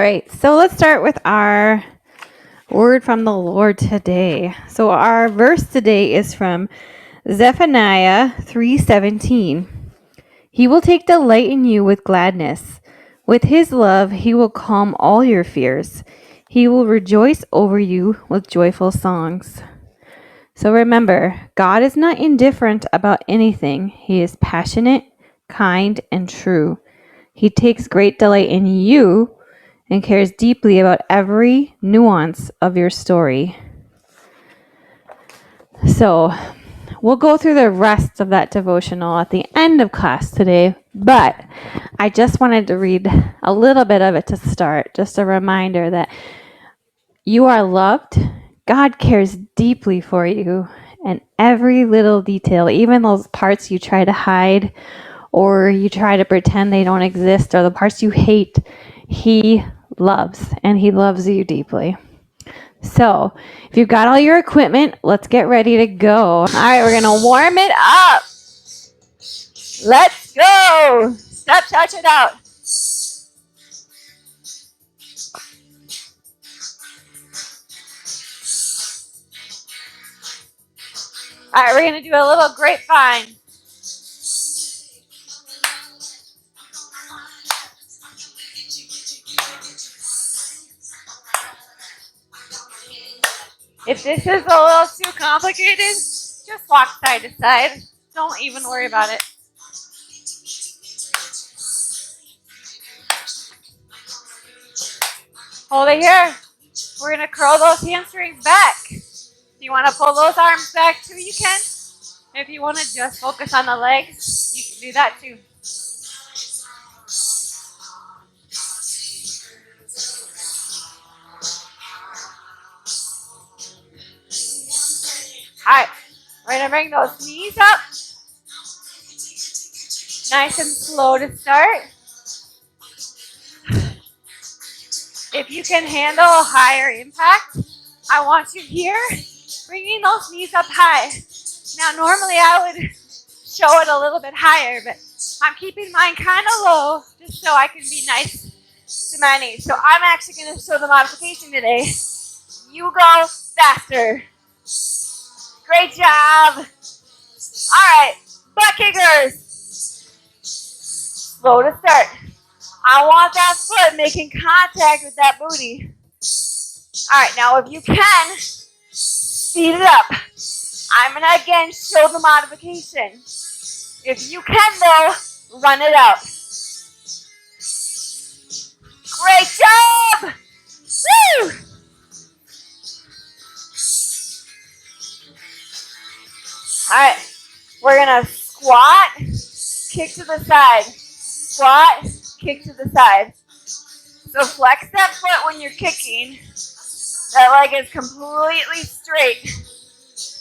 right, so let's start with our word from the Lord today. So our verse today is from Zephaniah 3:17. He will take delight in you with gladness. With his love, he will calm all your fears. He will rejoice over you with joyful songs. So remember, God is not indifferent about anything. He is passionate, kind, and true. He takes great delight in you and cares deeply about every nuance of your story. So we'll go through the rest of that devotional at the end of class today, but I just wanted to read a little bit of it to start. Just a reminder that you are loved. God cares deeply for you, and every little detail, even those parts you try to hide or you try to pretend they don't exist, or the parts you hate, He loves, and He loves you deeply. So, if you've got all your equipment, let's get ready to go. All right, we're going to warm it up. Let's go. Step, touch it out. All right, we're going to do a little grapevine. If this is a little too complicated, just walk side to side. Don't even worry about it. Hold it here. We're going to curl those hamstrings back. If you want to pull those arms back too, you can. If you want to just focus on the legs, you can do that too. All right, we're going to bring those knees up. Nice and slow to start. If you can handle a higher impact, I want you here, bringing those knees up high. Now, normally I would show it a little bit higher, but I'm keeping mine kind of low just so I can be nice to my knees. So I'm actually going to show the modification today. You go faster. Great job. All right, butt kickers. Slow to start. I want that foot making contact with that booty. All right, now if you can, speed it up. I'm going to again show the modification. If you can, though, run it out. Great job! Woo! All right, we're going to squat, kick to the side. Squat, kick to the side. So flex that foot when you're kicking. That leg is completely straight.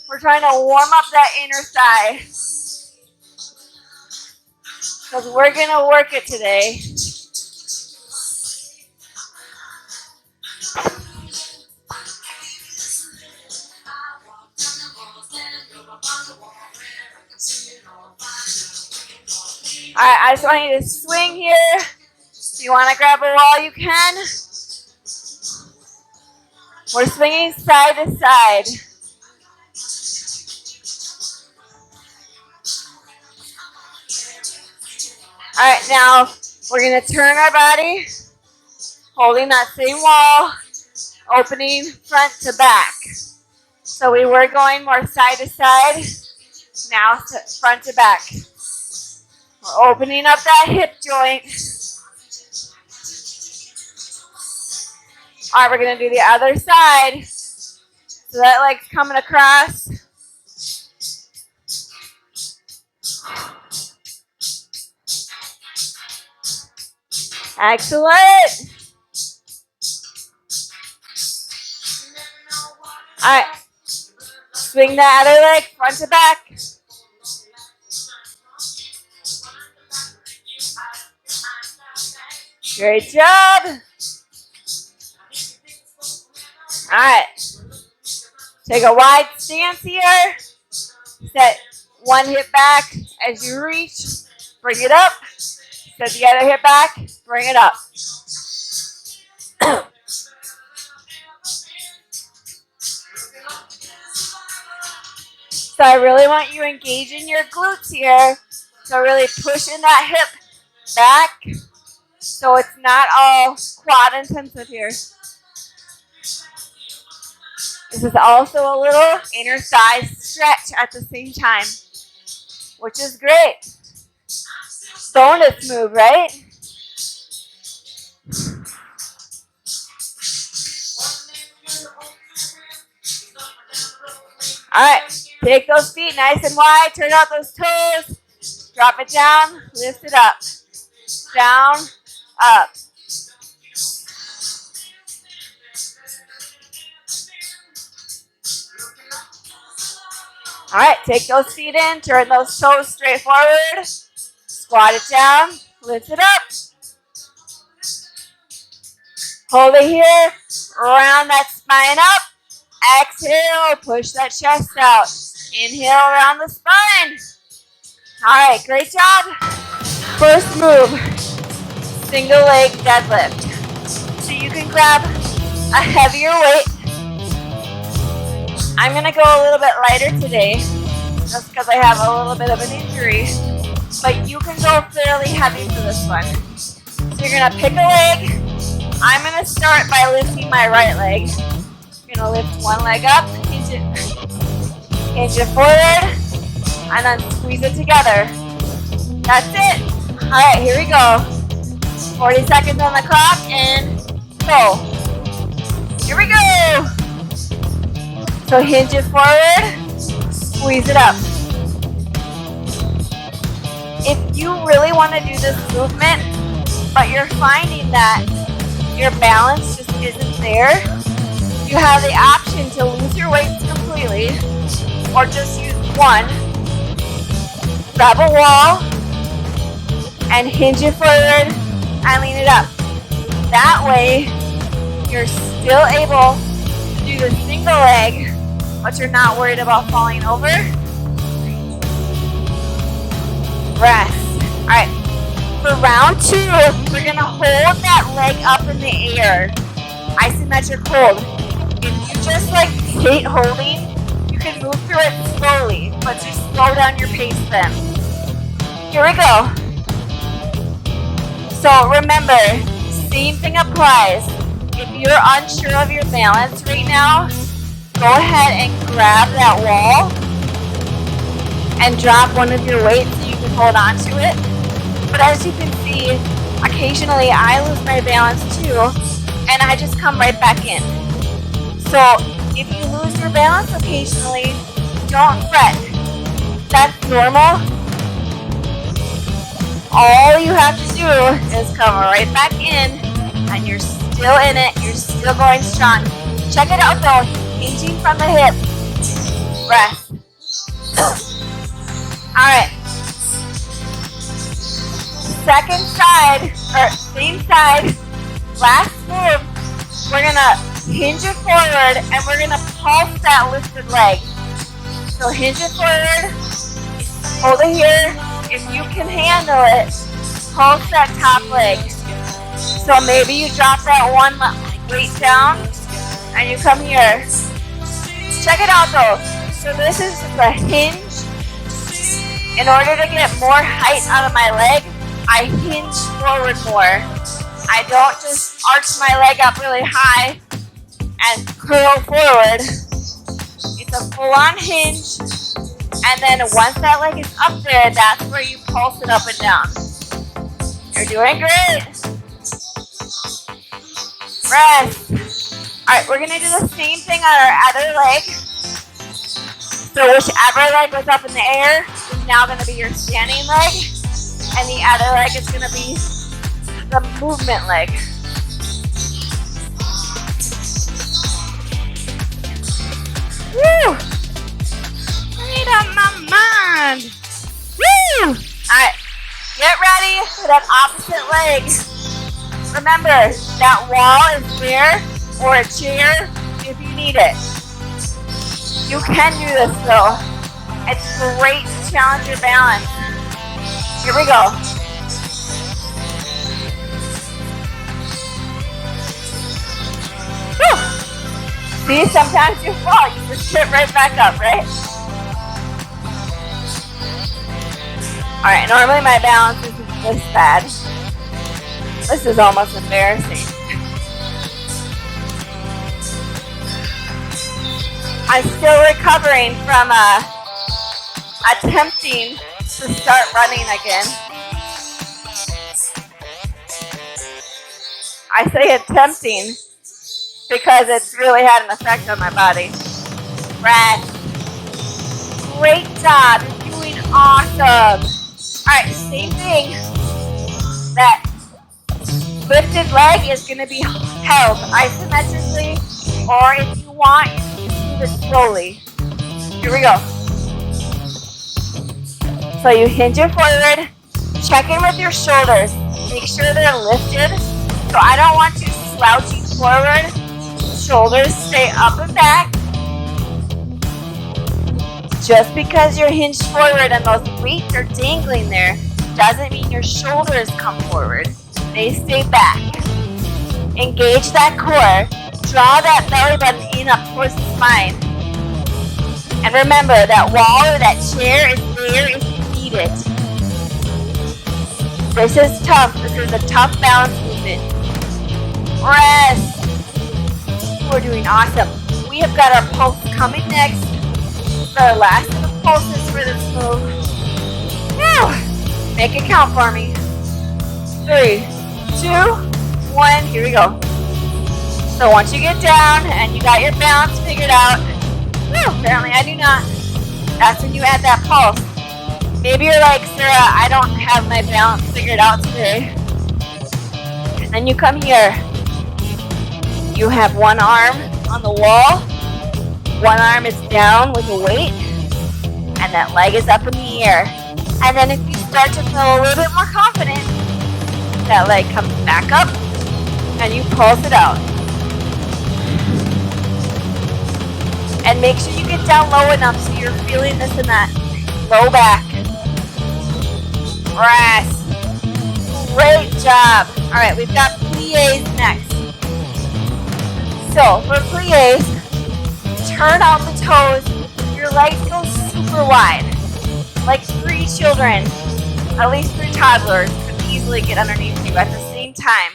We're trying to warm up that inner thigh. Because we're going to work it today. All right, I just want you to swing here. If you want to grab a wall, you can. We're swinging side to side. All right, now we're going to turn our body, holding that same wall, opening front to back. So we were going more side to side, now front to back. We're opening up that hip joint. All right, we're going to do the other side. So that leg's coming across. Excellent. All right. Swing the other leg front to back. Great job. All right. Take a wide stance here. Set one hip back as you reach. Bring it up. Set the other hip back. Bring it up. So I really want you engaging your glutes here. So really pushing that hip back so it's not all quad intensive here. This is also a little inner thigh stretch at the same time, which is great. Bonus move, right? All right, take those feet nice and wide, turn out those toes, drop it down, lift it up, down, up. All right, take those feet in, turn those toes straight forward, squat it down, lift it up. Hold it here, round that spine up. Exhale, push that chest out. Inhale around the spine. All right, great job. First move, single leg deadlift. So you can grab a heavier weight. I'm gonna go a little bit lighter today, just because I have a little bit of an injury. But you can go fairly heavy for this one. So you're gonna pick a leg. I'm gonna start by lifting my right leg. You're gonna lift one leg up, hinge it forward, and then squeeze it together. That's it. All right, here we go. 40 seconds on the clock, and go. Here we go. So hinge it forward, squeeze it up. If you really want to do this movement, but you're finding that your balance just isn't there, you have the option to lose your weights completely or just use one. Grab a wall and hinge it forward and lean it up. That way, you're still able to do the single leg, but you're not worried about falling over. Rest. All right. For round 2, we're gonna hold that leg up in the air. Isometric hold. If you just hate holding, you can move through it slowly, but just slow down your pace then. Here we go. So remember, same thing applies. If you're unsure of your balance right now, go ahead and grab that wall and drop one of your weights so you can hold on to it. But as you can see, occasionally I lose my balance too, and I just come right back in. So if you lose your balance occasionally, don't fret. That's normal. All you have to do is come right back in, and you're still in it, you're still going strong. Check it out though, hinging from the hip. Rest. All right. Second side, or same side, last move, we're gonna hinge it forward and we're gonna pulse that lifted leg. So hinge it forward, hold it here. If you can handle it, pulse that top leg. So maybe you drop that one weight down and you come here. Check it out though. So this is the hinge. In order to get more height out of my leg, I hinge forward more. I don't just arch my leg up really high and curl forward. It's a full-on hinge, and then once that leg is up there, that's where you pulse it up and down. You're doing great. Rest. All right, we're gonna do the same thing on our other leg. So whichever leg was up in the air is now gonna be your standing leg. And the other leg is going to be the movement leg. Woo! Made up my mind. Woo! Alright, get ready for that opposite leg. Remember, that wall is there or a chair if you need it. You can do this though. It's great to challenge your balance. Here we go. Whew. See, sometimes you fall, you just sit right back up, right? Alright, normally my balance isn't this bad. This is almost embarrassing. I'm still recovering from attempting to start running again. I say attempting because it's really had an effect on my body. Rest. Great job. You're doing awesome. Alright, same thing. That lifted leg is going to be held isometrically, or if you want, you can move it slowly. Here we go. So you hinge it forward, check in with your shoulders, make sure they're lifted. So I don't want you slouching forward, shoulders stay up and back. Just because you're hinged forward and those weights are dangling there doesn't mean your shoulders come forward. They stay back. Engage that core. Draw that belly button in up towards the spine. And remember, that wall or that chair is there if you need it. This is tough. This is a tough balance movement. Rest. We're doing awesome. We have got our pulse coming next. Our last of the pulses for this move. Whew. Make it count for me. 3, 2, 1. Here we go. So once you get down and you got your balance figured out, apparently I do not, that's when you add that pulse. Maybe you're like, Sarah, I don't have my balance figured out today. And then you come here. You have one arm on the wall, one arm is down with a weight, and that leg is up in the air. And then if you start to feel a little bit more confident, that leg comes back up and you pulse it out. And make sure you get down low enough so you're feeling this and that. Low back. Rest. Great job. Alright, we've got plies next. So, for plies, turn out the toes. Your legs go super wide. Like 3 children, at least 3 toddlers could easily get underneath you at the same time.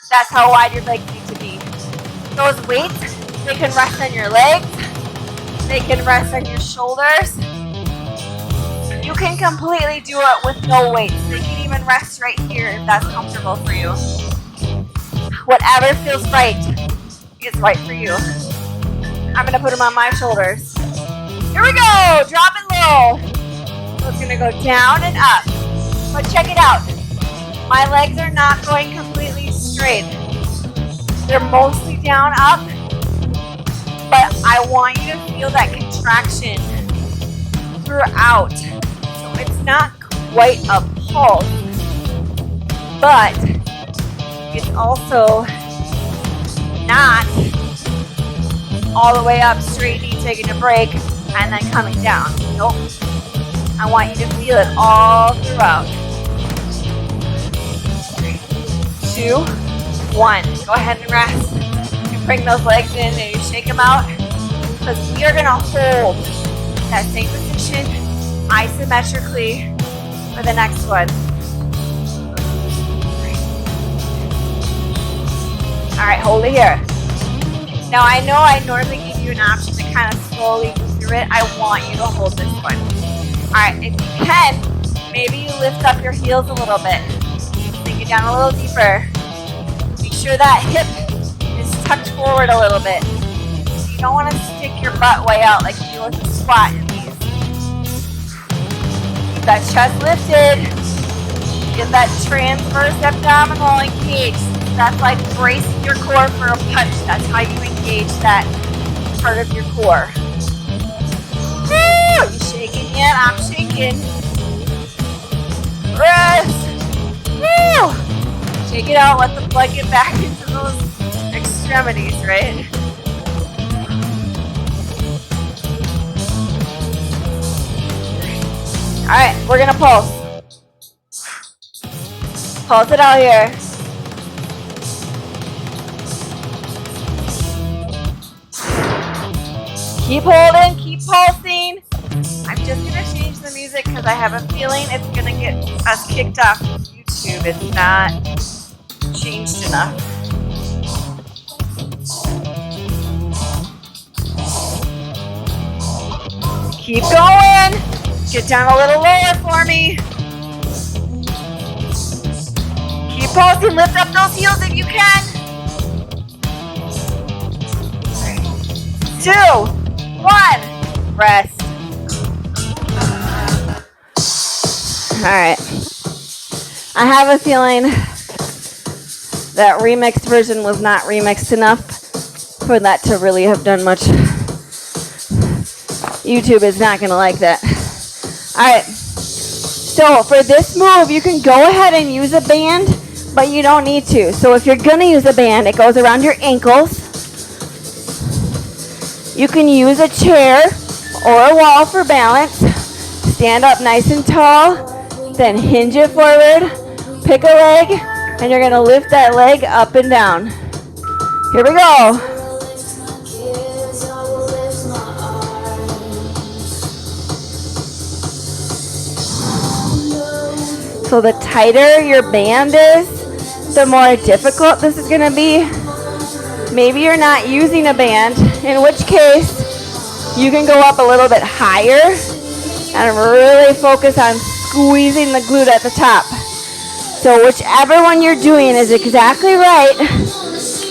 That's how wide your legs need to be. Those weights, they can rest on your legs. They can rest on your shoulders. You can completely do it with no weights. They can even rest right here if that's comfortable for you. Whatever feels right is right for you. I'm going to put them on my shoulders. Here we go. Drop it low. So it's going to go down and up. But check it out. My legs are not going completely straight. They're mostly down, up. But I want you to feel that contraction throughout. So it's not quite a pulse, but it's also not all the way up, straight knee, taking a break, and then coming down. Nope. I want you to feel it all throughout. 2, 1. Go ahead and rest. You bring those legs in and you shake them out, because we are going to hold that same position isometrically for the next one. Alright, hold it here. Now I know I normally give you an option to kind of slowly move through it. I want you to hold this one. Alright, if you can, maybe you lift up your heels a little bit. Sink it down a little deeper. Make sure that hip is tucked forward a little bit. So you don't want to stick your butt way out like you do with a squat in these. Keep that chest lifted. Get that transverse abdominal engaged. That's like bracing your core for a punch. That's how you engage that part of your core. Woo! You shaking yet? I'm shaking. Rest. Woo! Shake it out. Let the blood get back into those extremities, right? Alright, we're gonna pulse. Pulse it out here. Keep holding, keep pulsing. I'm just gonna change the music music because I have a feeling it's going to get us kicked off YouTube. It's not changed enough. Keep going. Get down a little lower for me. Keep pulsing. Lift up those heels if you can. 3, 2, 1. Rest. All right. I have a feeling that remixed version was not remixed enough for that to really have done much. YouTube is not going to like that. All right. So for this move, you can go ahead and use a band, but you don't need to. So if you're going to use a band, it goes around your ankles. You can use a chair or a wall for balance. Stand up nice and tall, then hinge it forward, pick a leg, and you're going to lift that leg up and down. Here we go. So the tighter your band is, the more difficult this is going to be. Maybe you're not using a band, in which case you can go up a little bit higher and really focus on squeezing the glute at the top. So whichever one you're doing is exactly right.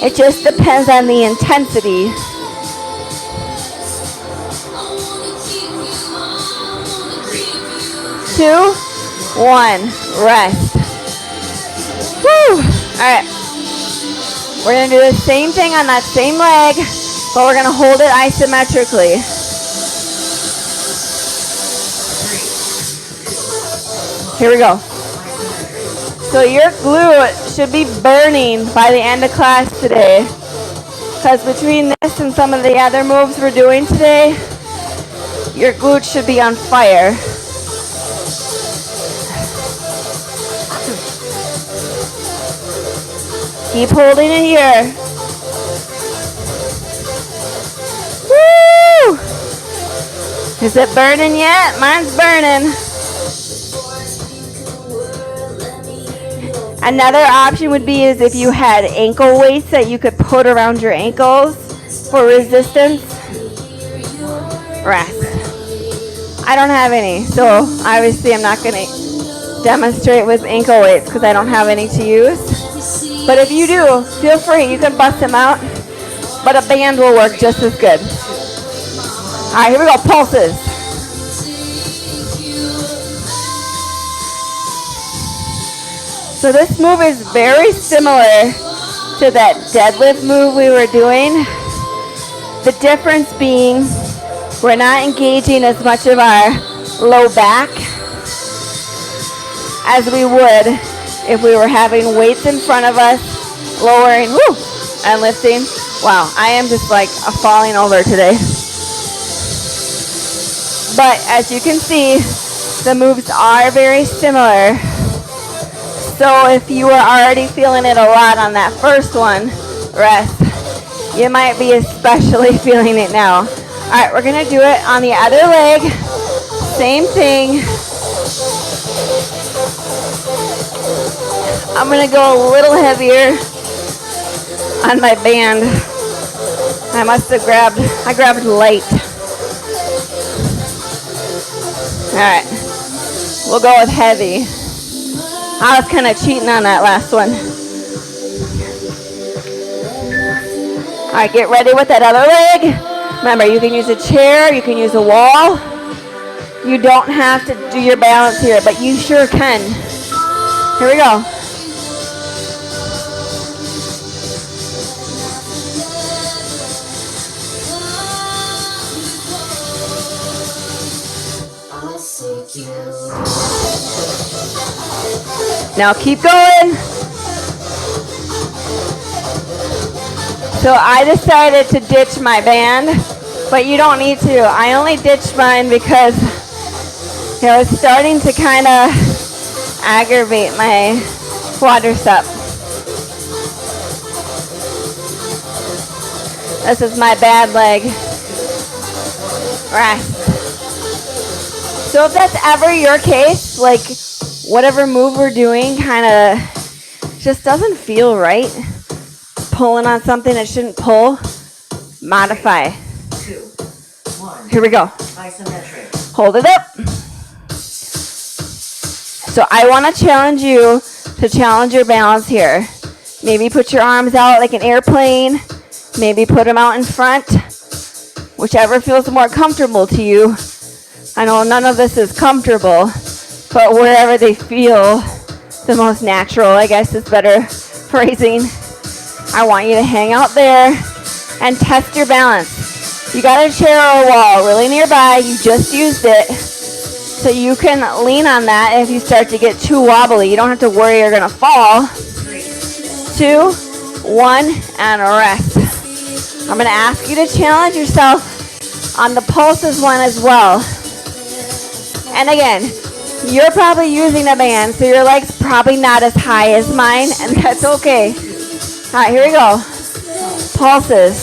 It just depends on the intensity. Two, one, rest. Woo! All right. We're going to do the same thing on that same leg, but we're going to hold it isometrically. Here we go. So your glute should be burning by the end of class today, because between this and some of the other moves we're doing today, your glute should be on fire. Keep holding it here. Woo! Is it burning yet? Mine's burning. Another option would be is if you had ankle weights that you could put around your ankles for resistance. Rest. I don't have any, so obviously I'm not going to demonstrate with ankle weights because I don't have any to use. But if you do, feel free. You can bust them out. But a band will work just as good. All right, here we go. Pulses. So this move is very similar to that deadlift move we were doing. The difference being we're not engaging as much of our low back as we would if we were having weights in front of us, lowering, woo, and lifting. Wow, I am just like falling over today. But as you can see, the moves are very similar. So if you were already feeling it a lot on that first one, rest. You might be especially feeling it now. All right, we're gonna do it on the other leg. Same thing. I'm gonna go a little heavier on my band. I grabbed light. All right, we'll go with heavy. I was kind of cheating on that last one. All right, get ready with that other leg. Remember, you can use a chair, you can use a wall. You don't have to do your balance here, but you sure can. Here we go. Now keep going. So I decided to ditch my band, but you don't need to. I only ditched mine because it was starting to kind of aggravate my quadricep. This is my bad leg. Rest. So if that's ever your case, like whatever move we're doing kind of just doesn't feel right, pulling on something that shouldn't pull, modify. 2, 1. Here we go. Isometric. Hold it up. So I want to challenge you to challenge your balance here. Maybe put your arms out like an airplane. Maybe put them out in front. Whichever feels more comfortable to you. I know none of this is comfortable, but wherever they feel the most natural, I guess is better phrasing. I want you to hang out there and test your balance. You got a chair or a wall really nearby. You just used it. So you can lean on that if you start to get too wobbly. You don't have to worry you're going to fall. 2, 1, and rest. I'm going to ask you to challenge yourself on the pulses one as well. And again, you're probably using a band, so your leg's probably not as high as mine, and that's okay. All right, here we go. Pulses.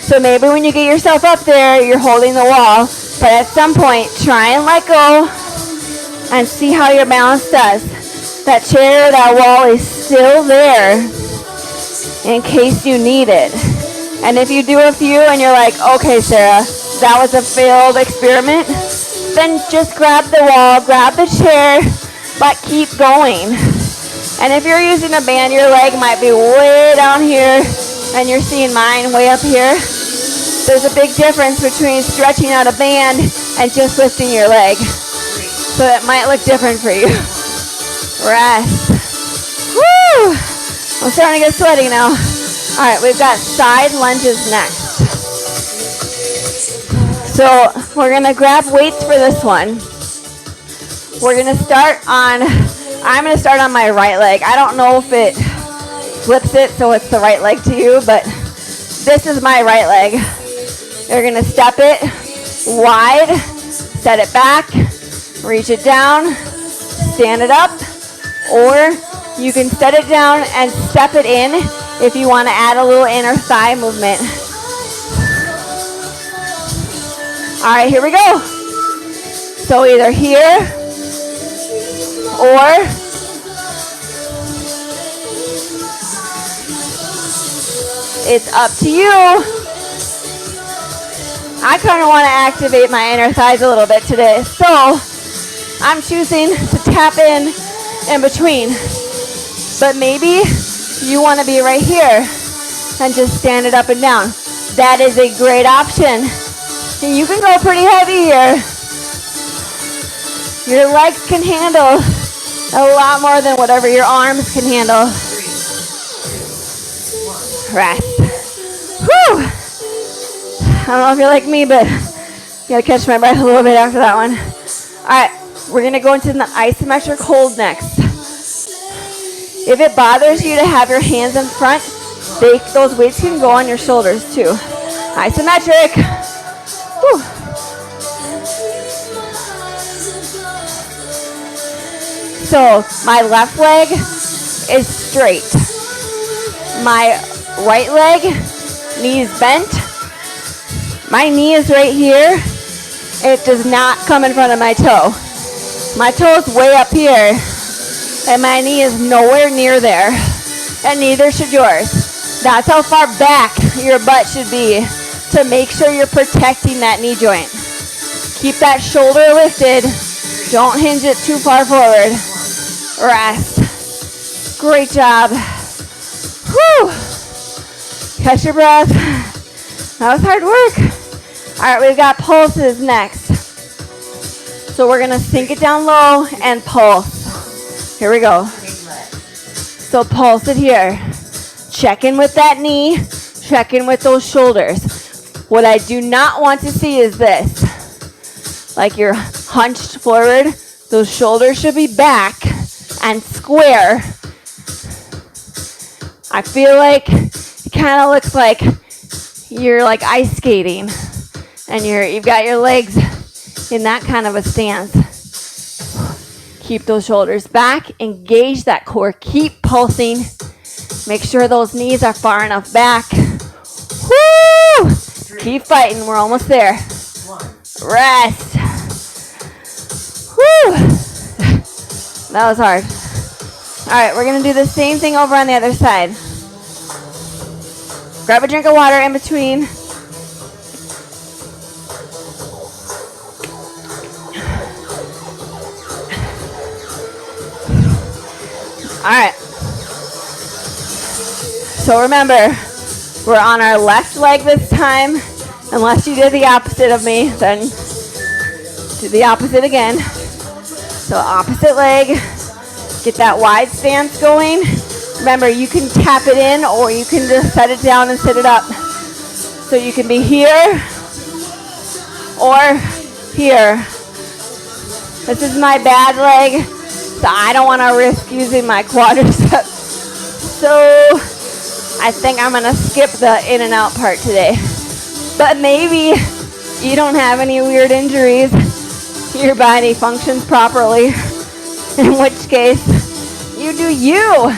So maybe when you get yourself up there, you're holding the wall, but at some point, try and let go and see how your balance does. That chair, that wall is still there in case you need it. And if you do a few and you're like, okay, Sarah, that was a failed experiment, then just grab the wall, grab the chair, but keep going. And if you're using a band, your leg might be way down here, and you're seeing mine way up here. There's a big difference between stretching out a band and just lifting your leg. So it might look different for you. Rest. Woo! I'm starting to get sweaty now. All right, we've got side lunges next. So we're going to grab weights for this one. We're going to start on, I'm going to start on my right leg. I don't know if it flips it so it's the right leg to you, but this is my right leg. You're going to step it wide, set it back, reach it down, stand it up, or you can set it down and step it in if you want to add a little inner thigh movement. All right, here we go. So either here or it's up to you. I kind of want to activate my inner thighs a little bit today, so I'm choosing to tap in between. But maybe you want to be right here and just stand it up and down. That is a great option. You can go pretty heavy here. Your legs can handle a lot more than whatever your arms can handle. Rest. Whew. I don't know if you're like me, but you gotta catch my breath a little bit after that one. All right, we're gonna go into the isometric hold next. If it bothers you to have your hands in front, those weights can go on your shoulders too. Isometric. Whew. So my left leg is straight. My right leg, knees bent. My knee is right here. It does not come in front of my toe. My toe is way up here, and my knee is nowhere near there, and neither should yours. That's how far back your butt should be to make sure you're protecting that knee joint. Keep that shoulder lifted. Don't hinge it too far forward. Rest. Great job. Whew. Catch your breath. That was hard work. All right, we've got pulses next. So we're going to sink it down low and pulse. Here we go. So pulse it here. Check in with that knee. Check in with those shoulders. What I do not want to see is this. Like you're hunched forward. Those shoulders should be back and square. I feel like it kind of looks like you're like ice skating and you've got your legs in that kind of a stance. Keep those shoulders back, engage that core, keep pulsing. Make sure those knees are far enough back. Woo! Keep fighting, we're almost there. Rest. That was hard. All right, we're going to do the same thing over on the other side. Grab a drink of water in between. All right. So remember, we're on our left leg this time. Unless you did the opposite of me, then do the opposite again. So opposite leg. Get that wide stance going. Remember, you can tap it in or you can just set it down and sit it up. So you can be here or here. This is my bad leg, so I don't want to risk using my quadriceps. So I think I'm going to skip the in and out part today. But maybe you don't have any weird injuries. Your body functions properly. In which case, you do you.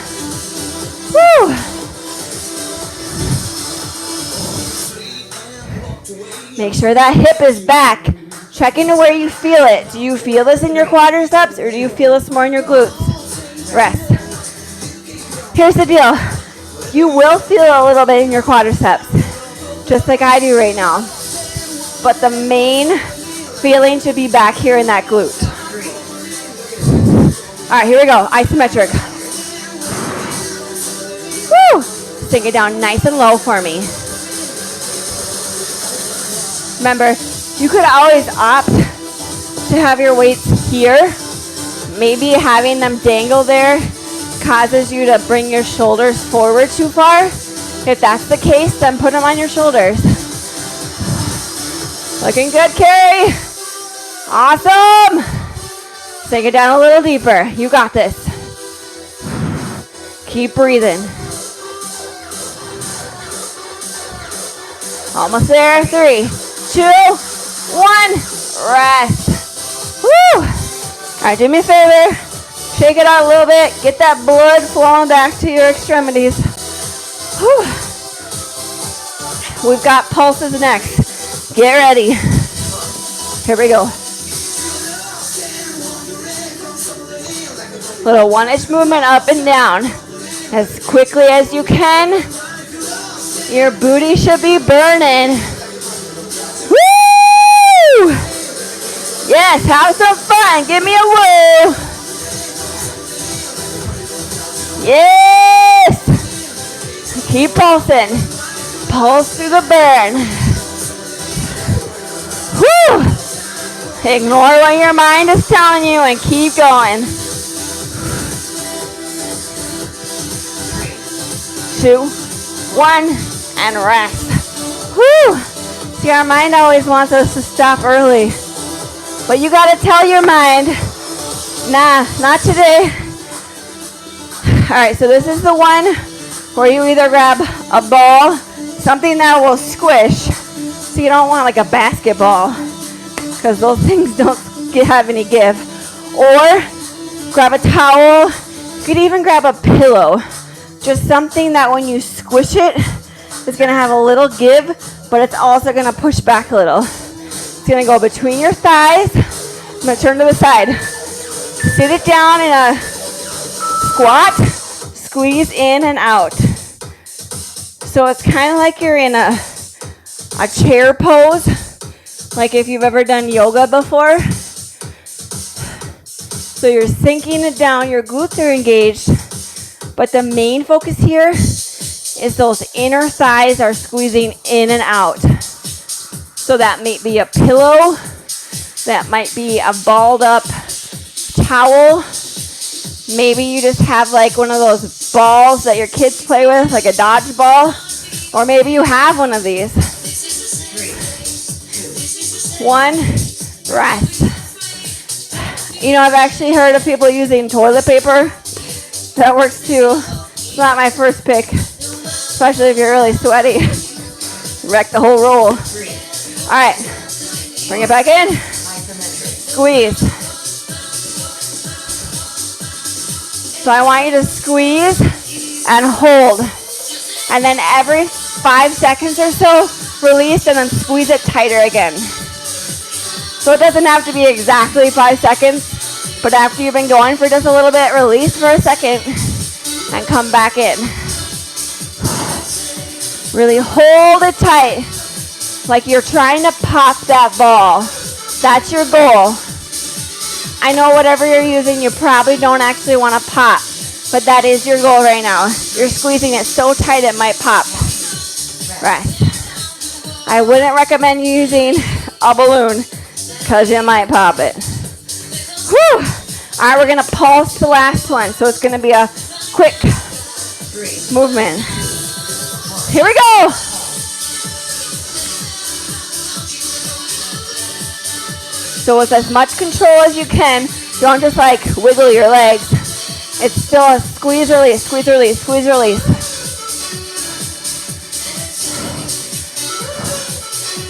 Woo! Make sure that hip is back. Check into where you feel it. Do you feel this in your quadriceps or do you feel this more in your glutes? Rest. Here's the deal. You will feel a little bit in your quadriceps, just like I do right now. But the main feeling should be back here in that glute. All right, here we go. Isometric. Woo! Sink it down nice and low for me. Remember, you could always opt to have your weights here. Maybe having them dangle there causes you to bring your shoulders forward too far. If that's the case, then put them on your shoulders. Looking good, Carrie. Awesome. Sink it down a little deeper. You got this. Keep breathing. Almost there. 3, 2, 1. Rest. Woo! All right, do me a favor. Shake it out a little bit. Get that blood flowing back to your extremities. Whew. We've got pulses next. Get ready. Here we go. Little 1-inch movement up and down. As quickly as you can. Your booty should be burning. Woo! Yes, have some fun. Give me a woo. Yes! Keep pulsing. Pulse through the burn. Woo! Ignore what your mind is telling you and keep going. 2, 1, and rest. Woo! See, our mind always wants us to stop early. But you gotta tell your mind, nah, not today. All right, so this is the one where you either grab a ball, something that will squish. So you don't want like a basketball, because those things don't have any give. Or grab a towel. You could even grab a pillow. Just something that when you squish it, it's gonna have a little give, but it's also gonna push back a little. It's gonna go between your thighs. I'm gonna turn to the side. Sit it down in a squat, squeeze in and out. So it's kind of like you're in a chair pose, like if you've ever done yoga before. So you're sinking it down, your glutes are engaged, but the main focus here is those inner thighs are squeezing in and out. So that might be a pillow, that might be a balled up towel. Maybe you just have like one of those balls that your kids play with, like a dodgeball. Or maybe you have one of these. 1, rest. You know, I've actually heard of people using toilet paper. That works too. It's not my first pick, especially if you're really sweaty. Wreck the whole roll. All right, bring it back in. Squeeze. So I want you to squeeze and hold. And then every 5 seconds or so, release and then squeeze it tighter again. So it doesn't have to be exactly 5 seconds. But after you've been going for just a little bit, release for a second and come back in. Really hold it tight, like you're trying to pop that ball. That's your goal. I know whatever you're using, you probably don't actually want to pop, but that is your goal right now. You're squeezing it so tight it might pop. Rest. I wouldn't recommend you using a balloon because you might pop it. Whew. All right, we're going to pulse the last one, so it's going to be a quick movement. Here we go. So with as much control as you can, don't just like wiggle your legs. It's still a squeeze, release, squeeze, release, squeeze, release.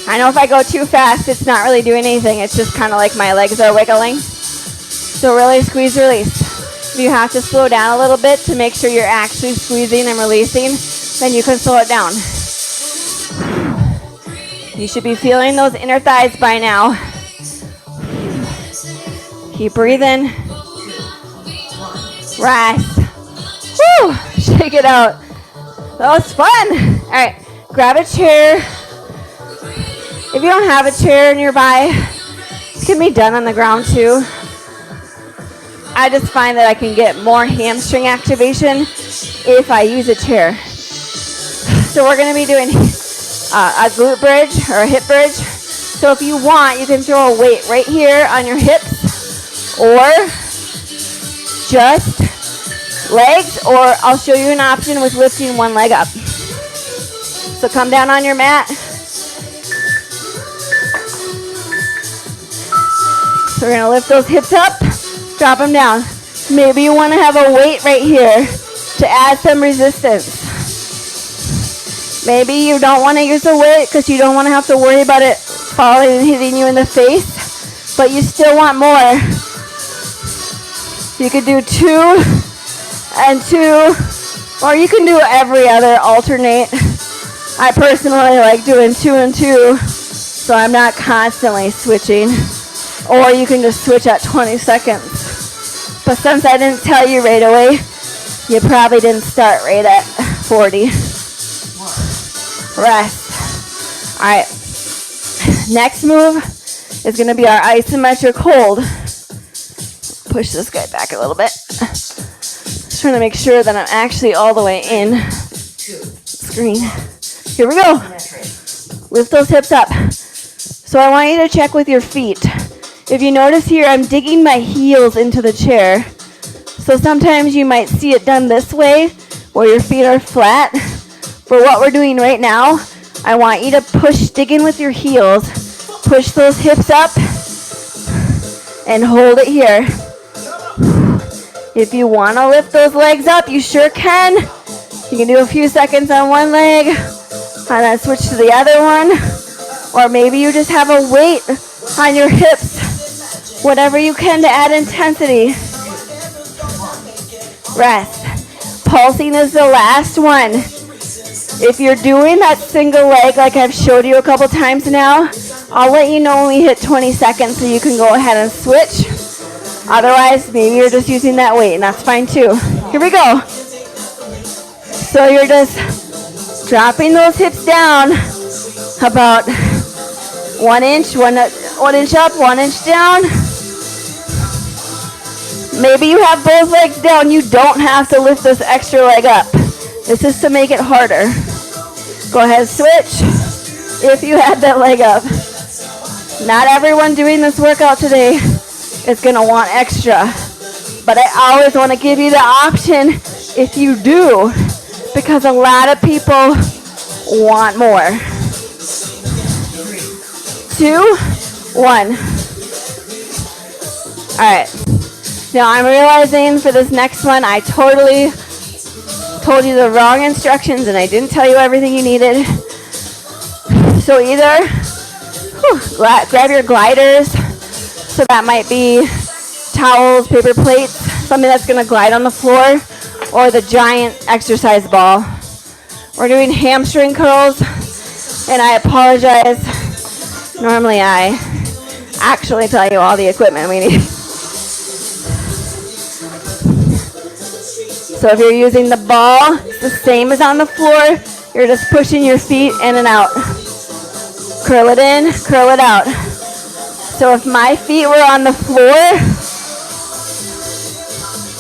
I know if I go too fast, it's not really doing anything. It's just kind of like my legs are wiggling. So really squeeze, release. If you have to slow down a little bit to make sure you're actually squeezing and releasing, then you can slow it down. You should be feeling those inner thighs by now. Keep breathing. Rest. Woo! Shake it out. That was fun. All right, grab a chair. If you don't have a chair nearby, it can be done on the ground too. I just find that I can get more hamstring activation if I use a chair. So we're going to be doing a glute bridge or a hip bridge. So if you want, you can throw a weight right here on your hips or just legs, or I'll show you an option with lifting one leg up. So come down on your mat. So we're going to lift those hips up, drop them down. Maybe you want to have a weight right here to add some resistance. Maybe you don't want to use the weight because you don't want to have to worry about it falling and hitting you in the face, but you still want more. You could do 2 and 2, or you can do every other alternate. I personally like doing 2 and 2, so I'm not constantly switching. Or you can just switch at 20 seconds. But since I didn't tell you right away, you probably didn't start right at 40. Rest. All right. Next move is going to be our isometric hold. Push this guy back a little bit. Just trying to make sure that I'm actually all the way in screen. Here we go. Lift those hips up. So I want you to check with your feet. If you notice here, I'm digging my heels into the chair. So sometimes you might see it done this way, where your feet are flat. For what we're doing right now, I want you to dig in with your heels, push those hips up, and hold it here. If you want to lift those legs up, you sure can. You can do a few seconds on one leg, and then switch to the other one. Or maybe you just have a weight on your hips. Whatever you can to add intensity. Rest. Pulsing is the last one. If you're doing that single leg like I've showed you a couple times now, I'll let you know when we hit 20 seconds so you can go ahead and switch. Otherwise, maybe you're just using that weight, and that's fine too. Here we go. So you're just dropping those hips down about 1 inch, one inch up, 1 inch down. Maybe you have both legs down. You don't have to lift this extra leg up. This is to make it harder. Go ahead, switch if you had that leg up. Not everyone doing this workout today is going to want extra. But I always want to give you the option if you do, because a lot of people want more. 2, 1. All right. Now I'm realizing for this next one, I totally told you the wrong instructions and I didn't tell you everything you needed. So either grab your gliders. So that might be towels, paper plates, something that's going to glide on the floor, or the giant exercise ball. We're doing hamstring curls, and I apologize. Normally I actually tell you all the equipment we need. So if you're using the ball, it's the same as on the floor. You're just pushing your feet in and out. Curl it in, curl it out. So if my feet were on the floor,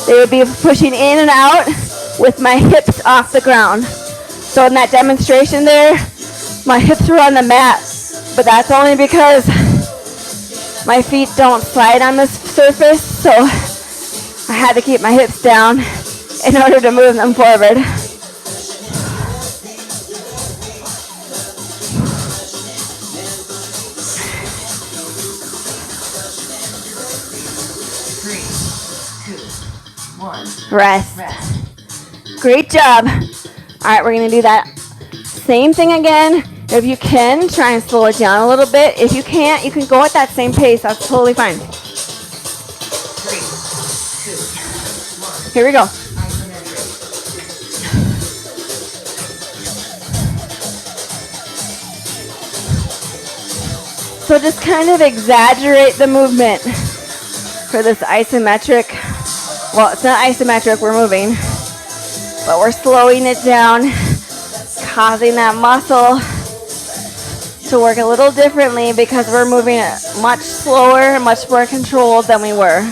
they would be pushing in and out with my hips off the ground. So in that demonstration there, my hips were on the mat, but that's only because my feet don't slide on this surface, so I had to keep my hips down in order to move them forward. Three, two, one. Rest. Rest. Great job. All right, we're gonna do that same thing again. If you can, try and slow it down a little bit. If you can't, you can go at that same pace. That's totally fine. 3, 2, 1. Here we go. Isometric. So just kind of exaggerate the movement for this isometric. Well, it's not isometric, we're moving, but we're slowing it down, causing that muscle to work a little differently because we're moving it much slower, much more controlled than we were.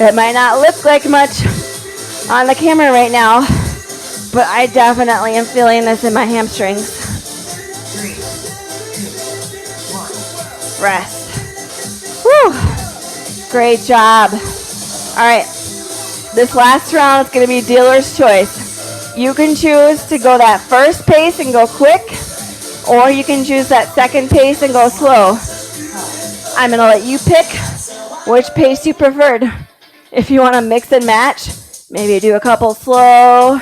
It might not look like much on the camera right now, but I definitely am feeling this in my hamstrings. 3, 2, 1. Rest. Whew. Great job. All right. This last round is going to be dealer's choice. You can choose to go that first pace and go quick, or you can choose that second pace and go slow. I'm going to let you pick which pace you preferred. If you want to mix and match, maybe do a couple slow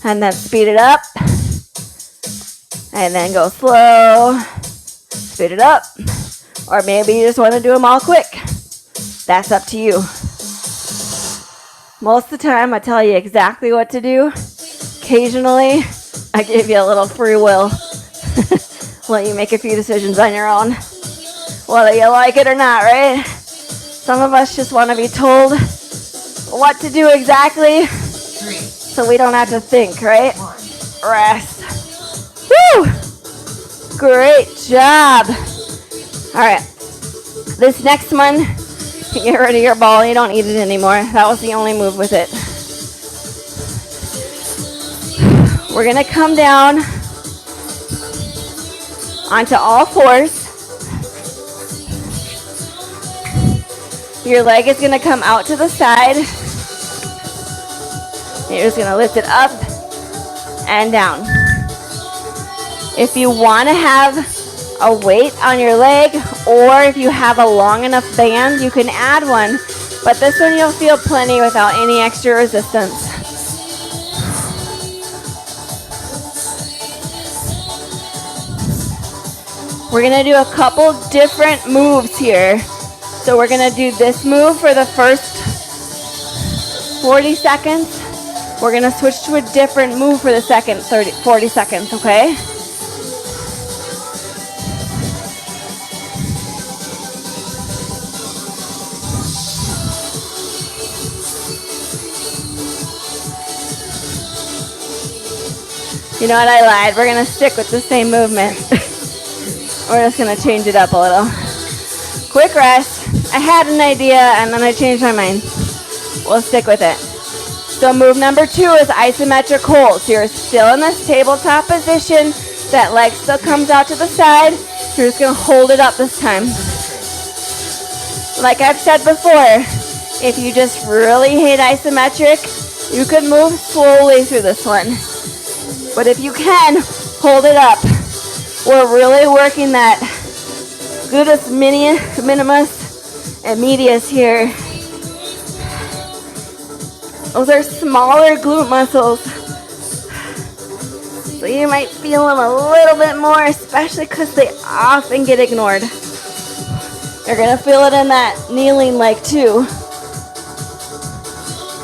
and then speed it up. And then go slow, speed it up. Or maybe you just want to do them all quick. That's up to you. Most of the time, I tell you exactly what to do. Occasionally, I give you a little free will. Let you make a few decisions on your own. Whether you like it or not, right? Some of us just want to be told what to do exactly 3, so we don't have to think, right? 1. Rest. Woo! Great job. All right. This next one, get rid of your ball. You don't need it anymore. That was the only move with it. We're going to come down onto all fours. Your leg is going to come out to the side. You're just going to lift it up and down. If you want to have a weight on your leg, or if you have a long enough band, you can add one. But this one you'll feel plenty without any extra resistance. We're going to do a couple different moves here. So we're going to do this move for the first 40 seconds. We're going to switch to a different move for the second 40 seconds, okay? You know what, I lied. We're going to stick with the same movement. We're just going to change it up a little. Quick rest. I had an idea and then I changed my mind. We'll stick with it. So move number 2 is isometric hold. So you're still in this tabletop position. That leg still comes out to the side. You're just going to hold it up this time. Like I've said before, if you just really hate isometric, you could move slowly through this one. But if you can, hold it up. We're really working that gluteus minimus and medius here. Those are smaller glute muscles. So you might feel them a little bit more, especially because they often get ignored. You're going to feel it in that kneeling leg too.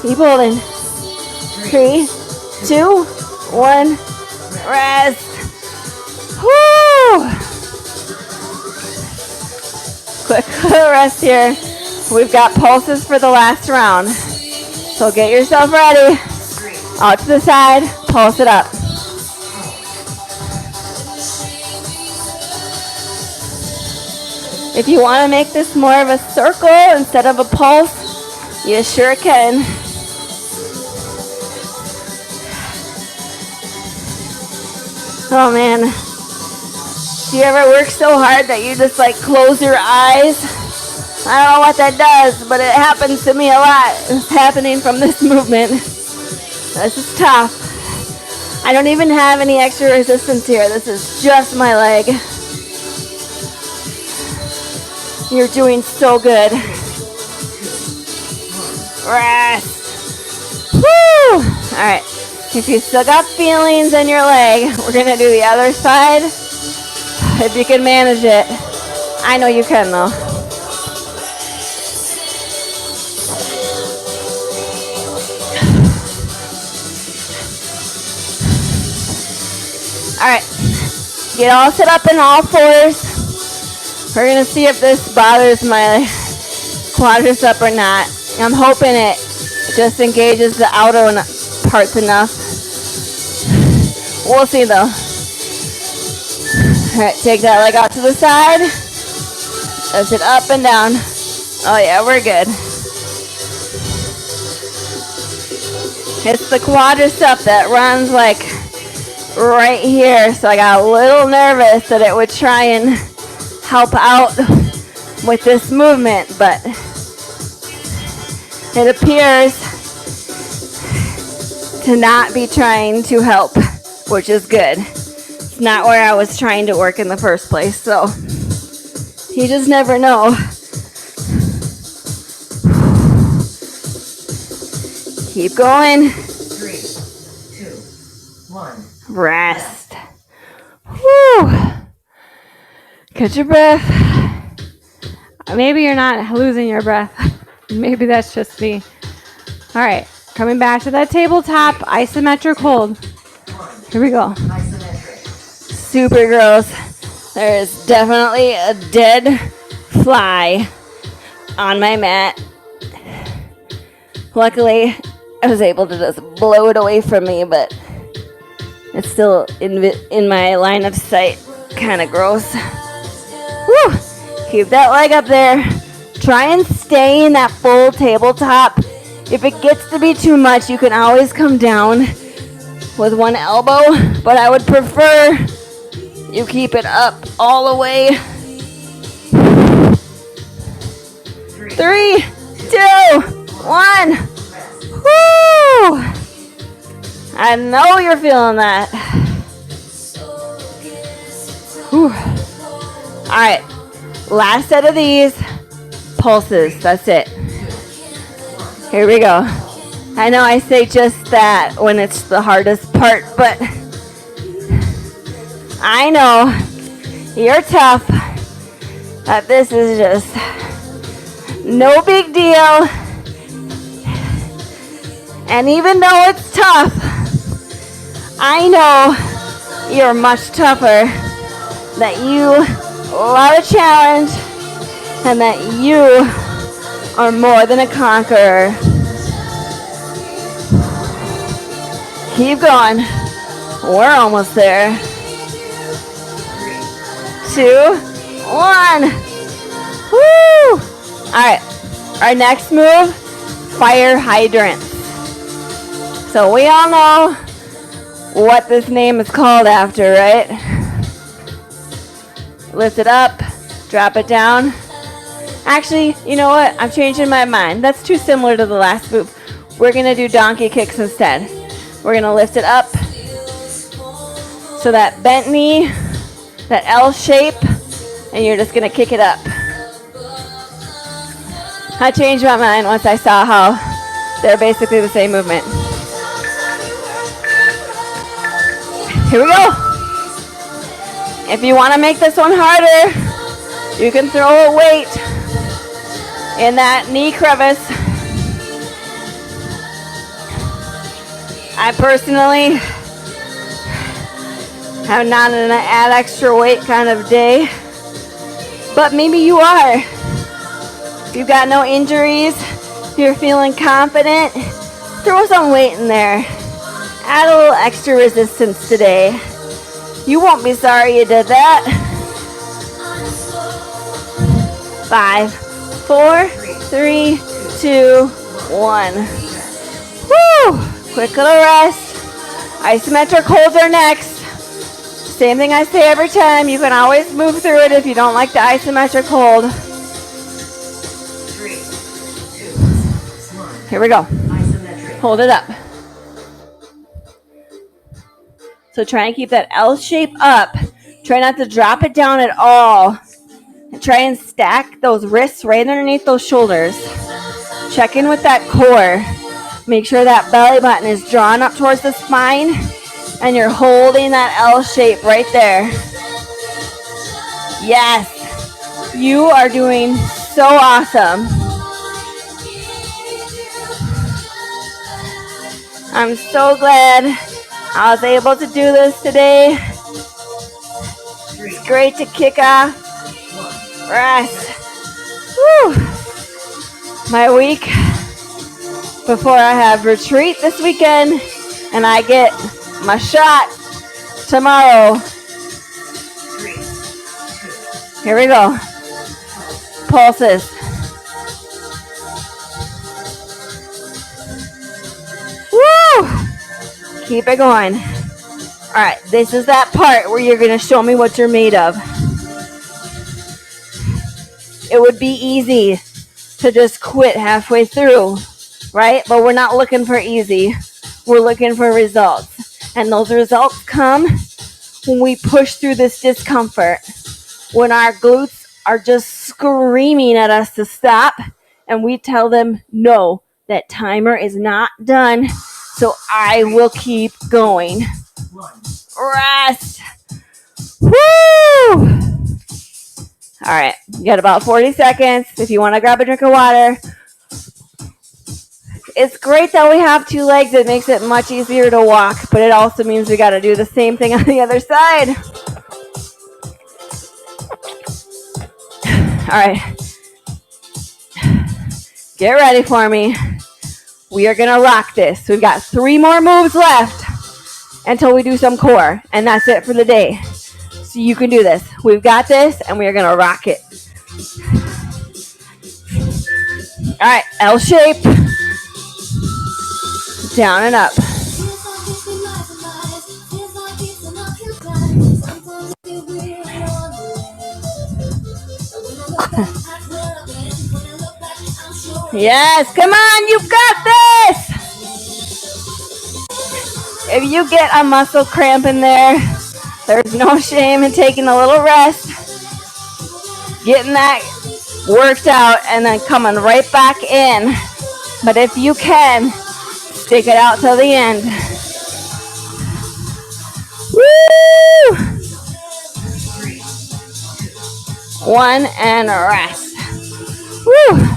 Keep holding. 3, 2, 1. Rest. Woo! Quick rest here. We've got pulses for the last round. So get yourself ready. 3, Out to the side, pulse it up. If you want to make this more of a circle instead of a pulse, you sure can. Oh man, do you ever work so hard that you just like close your eyes? I don't know what that does, but it happens to me a lot. It's happening from this movement. This is tough. I don't even have any extra resistance here. This is just my leg. You're doing so good. Rest. Woo! All right. If you still got feelings in your leg, we're going to do the other side. If you can manage it. I know you can, though. All right. Get all set up in all fours. We're going to see if this bothers my quadricep or not. I'm hoping it just engages the outer parts enough. We'll see though. All right, take that leg out to the side. Lift it up and down. Oh yeah, we're good. It's the quadricep that runs like right here, so I got a little nervous that it would try and help out with this movement, but it appears to not be trying to help, which is good. It's not where I was trying to work in the first place, so you just never know. Keep going. 3, 2, 1. Rest. Whew. Catch your breath. Maybe you're not losing your breath. Maybe that's just me. All right, coming back to that tabletop, isometric hold. 1. Here we go. Isometric. Super gross. There is definitely a dead fly on my mat. Luckily, I was able to just blow it away from me, but it's still in my line of sight. Kind of gross. Woo! Keep that leg up there. Try and stay in that full tabletop. If it gets to be too much, you can always come down with one elbow, but I would prefer you keep it up all the way. 3, 2, 1. Woo! I know you're feeling that. Whew. All right, last set of these pulses. That's it. Here we go. I know I say just that when it's the hardest part, but I know you're tough. That this is just no big deal. And even though it's tough, I know you're much tougher, that you love a challenge, and that you are more than a conqueror. Keep going. We're almost there. 2, 1. Woo! All right. Our next move, fire hydrants. So we all know what this name is called after, right? Lift it up, drop it down. Actually, you know what? I'm changing my mind. That's too similar to the last move. We're going to do donkey kicks instead. We're going to lift it up. So that bent knee, that L shape, and you're just going to kick it up. I changed my mind once I saw how they're basically the same movement. Here we go. If you want to make this one harder, you can throw a weight in that knee crevice. I personally am not an add extra weight kind of day, but maybe you are. If you've got no injuries, you're feeling confident, Throw some weight in there. Add a little extra resistance today. You won't be sorry you did that. 5, 4, 3, 2, 1. Woo! Quick little rest. Isometric holds are next. Same thing I say every time. You can always move through it if you don't like the isometric hold. 3, 2, 1. Here we go. Isometric. Hold it up. So try and keep that L shape up. Try not to drop it down at all. And try and stack those wrists right underneath those shoulders. Check in with that core. Make sure that belly button is drawn up towards the spine and you're holding that L shape right there. Yes. You are doing so awesome. I'm so glad I was able to do this today. It's great to kick off. Rest. Woo. My week before I have retreat this weekend and I get my shot tomorrow. Here we go. Pulses. Woo! Keep it going. All right, this is that part where you're going to show me what you're made of. It would be easy to just quit halfway through, right? But we're not looking for easy. We're looking for results. And those results come when we push through this discomfort. When our glutes are just screaming at us to stop and we tell them, no, that timer is not done, so I will keep going. Rest. Woo! All right, you got about 40 seconds. If you want to grab a drink of water. It's great that we have two legs. It makes it much easier to walk, but it also means we got to do the same thing on the other side. All right. Get ready for me. We are going to rock this. We've got 3 more moves left until we do some core, and that's it for the day. So you can do this. We've got this, and we are going to rock it. All right, L shape. Down and up. Yes, come on, you've got this. If you get a muscle cramp in there, there's no shame in taking a little rest, getting that worked out, and then coming right back in. But if you can, stick it out till the end. Woo! 1 and rest. Woo!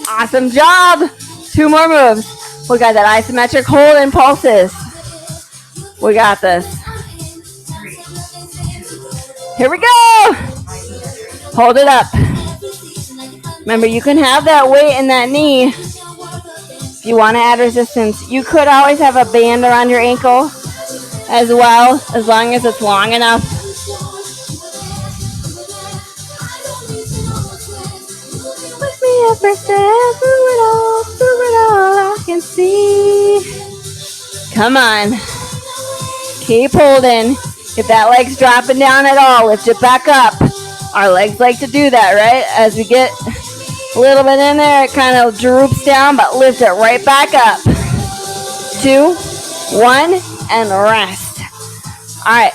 Awesome job. 2 more moves. We got that isometric hold and pulses. We got this. Here we go. Hold it up. Remember, you can have that weight in that knee if you want to add resistance. You could always have a band around your ankle as well, as long as it's long enough. Pick me up and stand through it all, I can see. Come on. Keep holding. If that leg's dropping down at all, lift it back up. Our legs like to do that, right? As we get a little bit in there, it kind of droops down, but lift it right back up. 2, 1, and rest. All right.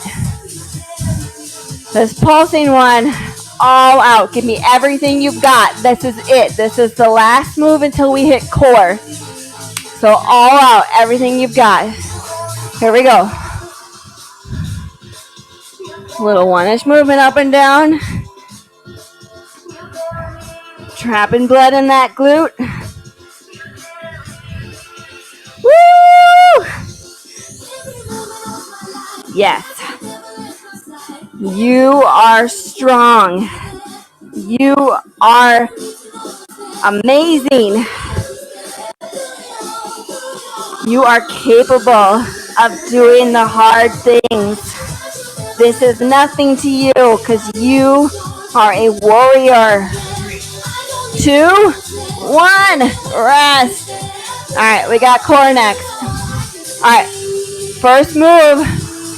This pulsing one, all out. Give me everything you've got. This is it. This is the last move until we hit core. So all out, everything you've got. Here we go. Little one-ish movement up and down. Trapping blood in that glute. Woo! Yes. You are strong. You are amazing. You are capable of doing the hard things. This is nothing to you because you are a warrior. 2, 1, rest. All right, we got core next. All right, first move,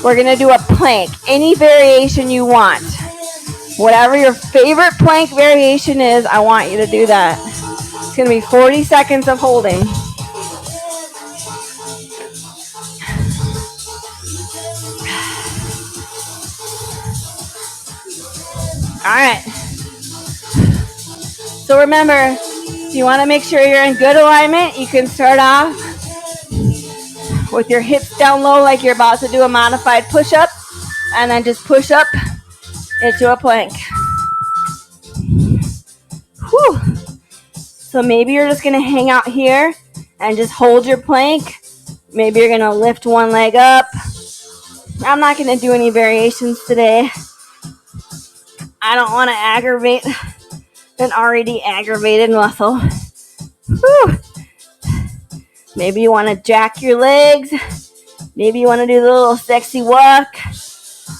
we're gonna do a plank. Any variation you want. Whatever your favorite plank variation is, I want you to do that. It's gonna be 40 seconds of holding. All right. So remember, if you want to make sure you're in good alignment, you can start off with your hips down low like you're about to do a modified push-up, and then just push up into a plank. Whew. So maybe you're just going to hang out here and just hold your plank. Maybe you're going to lift one leg up. I'm not going to do any variations today. I don't want to aggravate an already aggravated muscle. Whew. Maybe you want to jack your legs. Maybe you want to do the little sexy walk.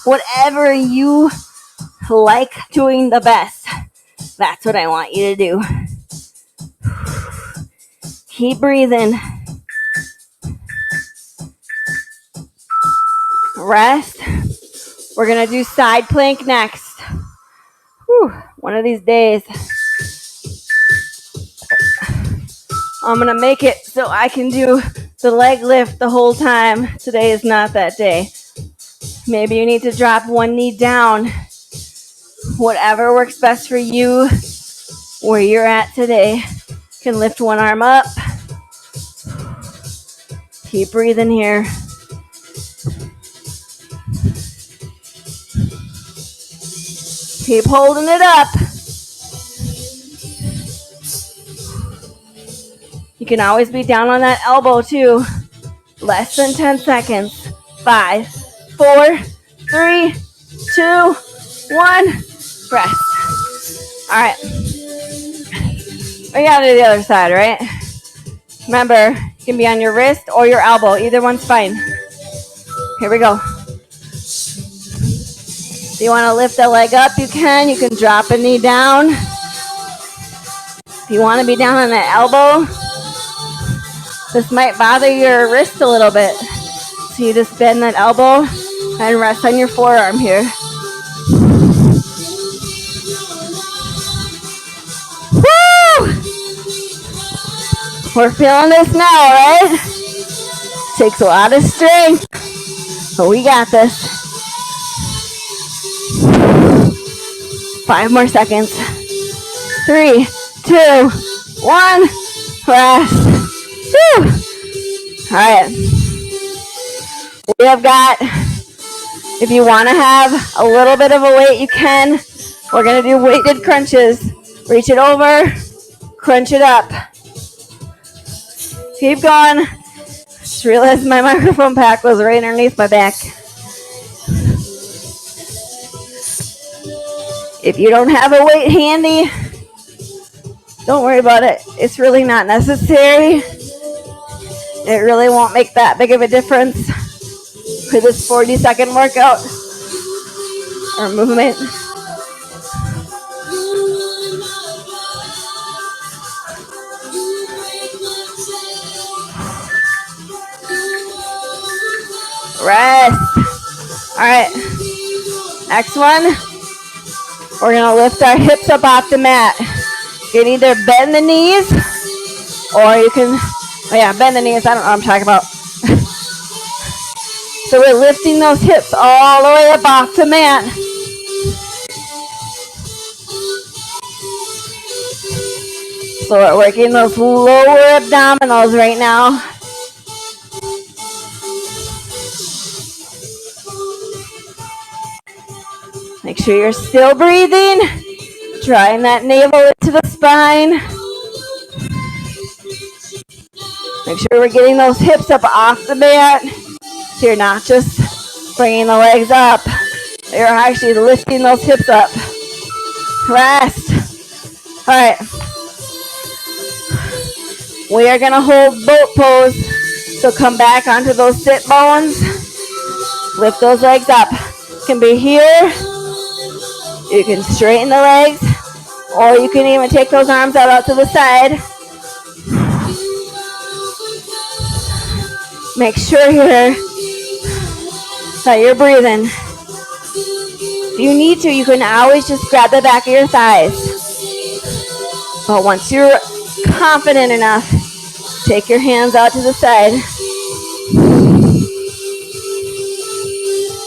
Whatever you like doing the best, that's what I want you to do. Keep breathing. Rest. We're going to do side plank next. Whew. One of these days, I'm going to make it so I can do the leg lift the whole time. Today is not that day. Maybe you need to drop one knee down. Whatever works best for you, where you're at today. You can lift one arm up. Keep breathing here. Keep holding it up. You can always be down on that elbow too. Less than 10 seconds. 5, 4, 3, 2, 1. Rest. All right. We gotta do the other side, right? Remember, you can be on your wrist or your elbow. Either one's fine. Here we go. If you want to lift the leg up, you can. You can drop a knee down. If you want to be down on the elbow, this might bother your wrist a little bit. So you just bend that elbow and rest on your forearm here. Woo! We're feeling this now, right? Takes a lot of strength, but we got this. 5 more seconds. 3, 2, 1. Rest. Woo! All right. We have got, if you want to have a little bit of a weight, you can. We're going to do weighted crunches. Reach it over, crunch it up. Keep going. Just realized my microphone pack was right underneath my back. If you don't have a weight handy, don't worry about it. It's really not necessary. It really won't make that big of a difference for this 40-second workout or movement. Rest. All right. Next one. We're going to lift our hips up off the mat. You can either bend the knees or you can, bend the knees. I don't know what I'm talking about. So we're lifting those hips all the way up off the mat. So we're working those lower abdominals right now. Make sure you're still breathing. Drawing that navel into the spine. Make sure we're getting those hips up off the mat. So you're not just bringing the legs up. You're actually lifting those hips up. Rest. All right. We are going to hold boat pose. So come back onto those sit bones. Lift those legs up. You can be here. You can straighten the legs. Or you can even take those arms out to the side. Make sure here that you're breathing. If you need to, you can always just grab the back of your thighs. But once you're confident enough, take your hands out to the side.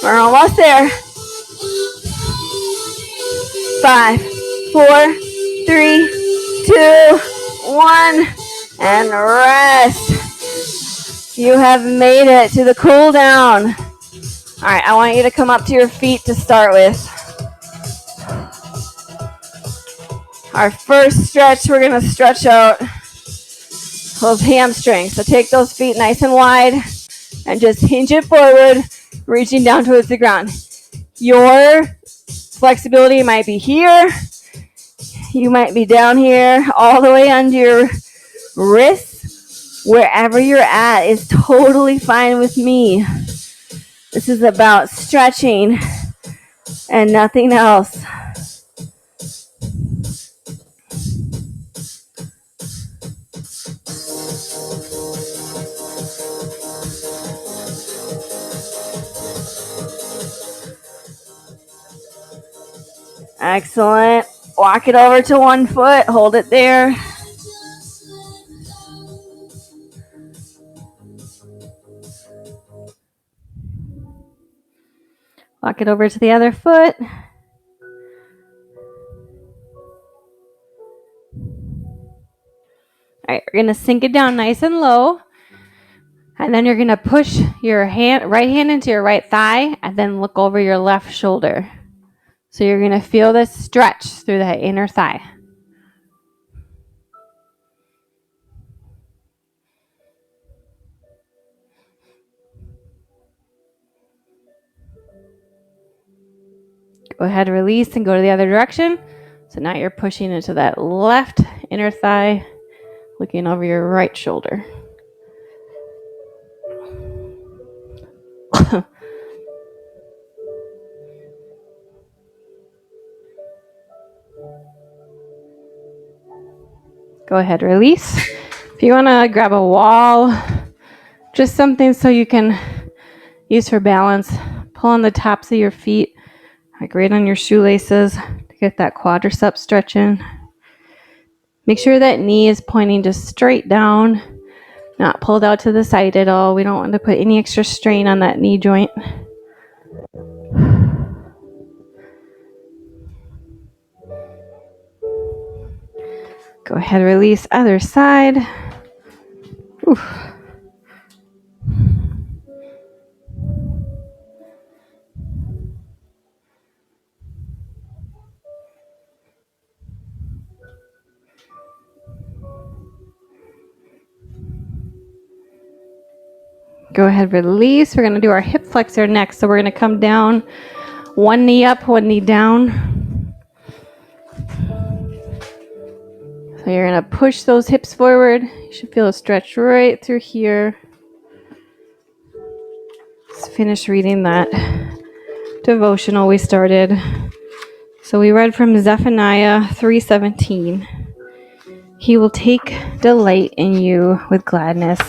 We're almost there. 5, 4, 3, 2, 1, and rest. You have made it to the cool down. All right, I want you to come up to your feet to start with. Our first stretch, we're gonna stretch out those hamstrings. So take those feet nice and wide and just hinge it forward, reaching down towards the ground. Your flexibility might be here. You might be down here, all the way under your wrists. Wherever you're at is totally fine with me. This is about stretching and nothing else. Excellent. Walk it over to one foot. Hold it there. Walk it over to the other foot. All right, we're going to sink it down nice and low. And then you're going to push your right hand into your right thigh and then look over your left shoulder. So you're going to feel this stretch through that inner thigh. Go ahead, release and go to the other direction. So now you're pushing into that left inner thigh, looking over your right shoulder. Go ahead, release. If you want to grab a wall, just something so you can use for balance, pull on the tops of your feet, like right on your shoelaces to get that quadricep stretching. Make sure that knee is pointing just straight down, not pulled out to the side at all. We don't want to put any extra strain on that knee joint. Go ahead, release other side. Oof. Go ahead, release. We're going to do our hip flexor next. So we're going to come down, one knee up, one knee down. So you're going to push those hips forward. You should feel a stretch right through here. Let's finish reading that devotional we started. So we read from Zephaniah 3:17. He will take delight in you with gladness.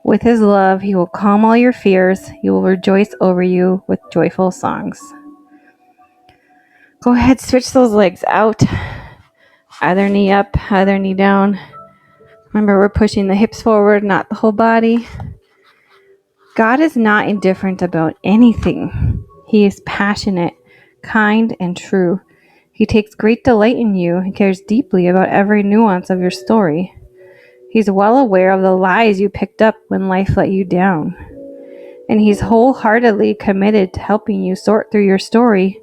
With his love, he will calm all your fears. He will rejoice over you with joyful songs. Go ahead, switch those legs out. Either knee up, either knee down. Remember, we're pushing the hips forward, not the whole body. God is not indifferent about anything. He is passionate, kind, and true. He takes great delight in you and cares deeply about every nuance of your story. He's well aware of the lies you picked up when life let you down. And he's wholeheartedly committed to helping you sort through your story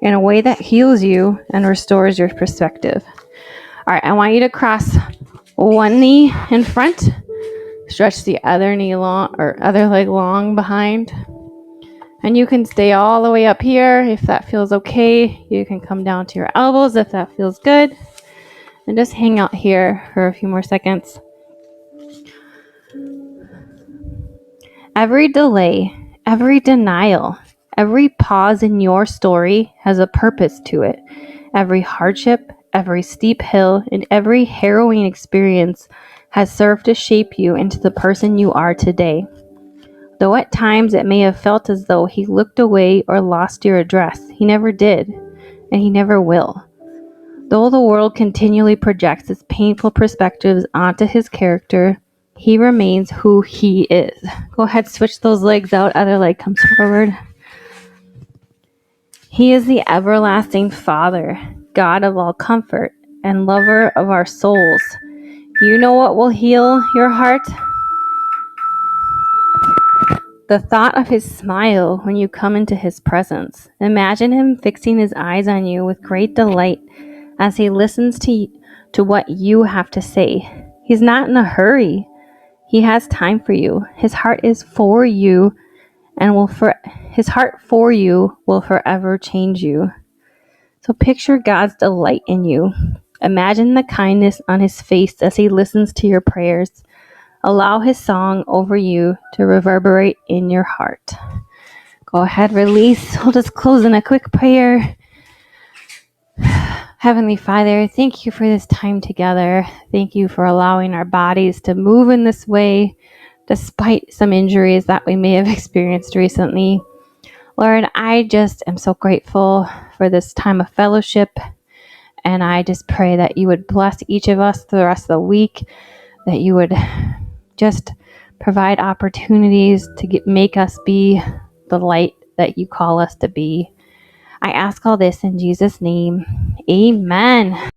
in a way that heals you and restores your perspective. All right, I want you to cross one knee in front, stretch the other knee long or other leg long behind. And you can stay all the way up here if that feels okay. You can come down to your elbows if that feels good. And just hang out here for a few more seconds. Every delay, every denial, every pause in your story has a purpose to it. Every hardship, every steep hill, and every harrowing experience has served to shape you into the person you are today. Though at times it may have felt as though he looked away or lost your address, he never did, and he never will. Though the world continually projects its painful perspectives onto his character, he remains who he is. Go ahead, switch those legs out. Other leg comes forward. He is the everlasting Father, God of all comfort, and lover of our souls. You know what will heal your heart? The thought of his smile when you come into his presence. Imagine him fixing his eyes on you with great delight as he listens to what you have to say. He's not in a hurry. He has time for you. His heart is for you and his heart for you will forever change you. So picture God's delight in you. Imagine the kindness on his face as he listens to your prayers. Allow his song over you to reverberate in your heart. Go ahead, release. We'll just close in a quick prayer. Heavenly Father, thank you for this time together. Thank you for allowing our bodies to move in this way, despite some injuries that we may have experienced recently. Lord, I just am so grateful for this time of fellowship, and I just pray that you would bless each of us for the rest of the week, that you would just provide opportunities to make us be the light that you call us to be. I ask all this in Jesus' name. Amen.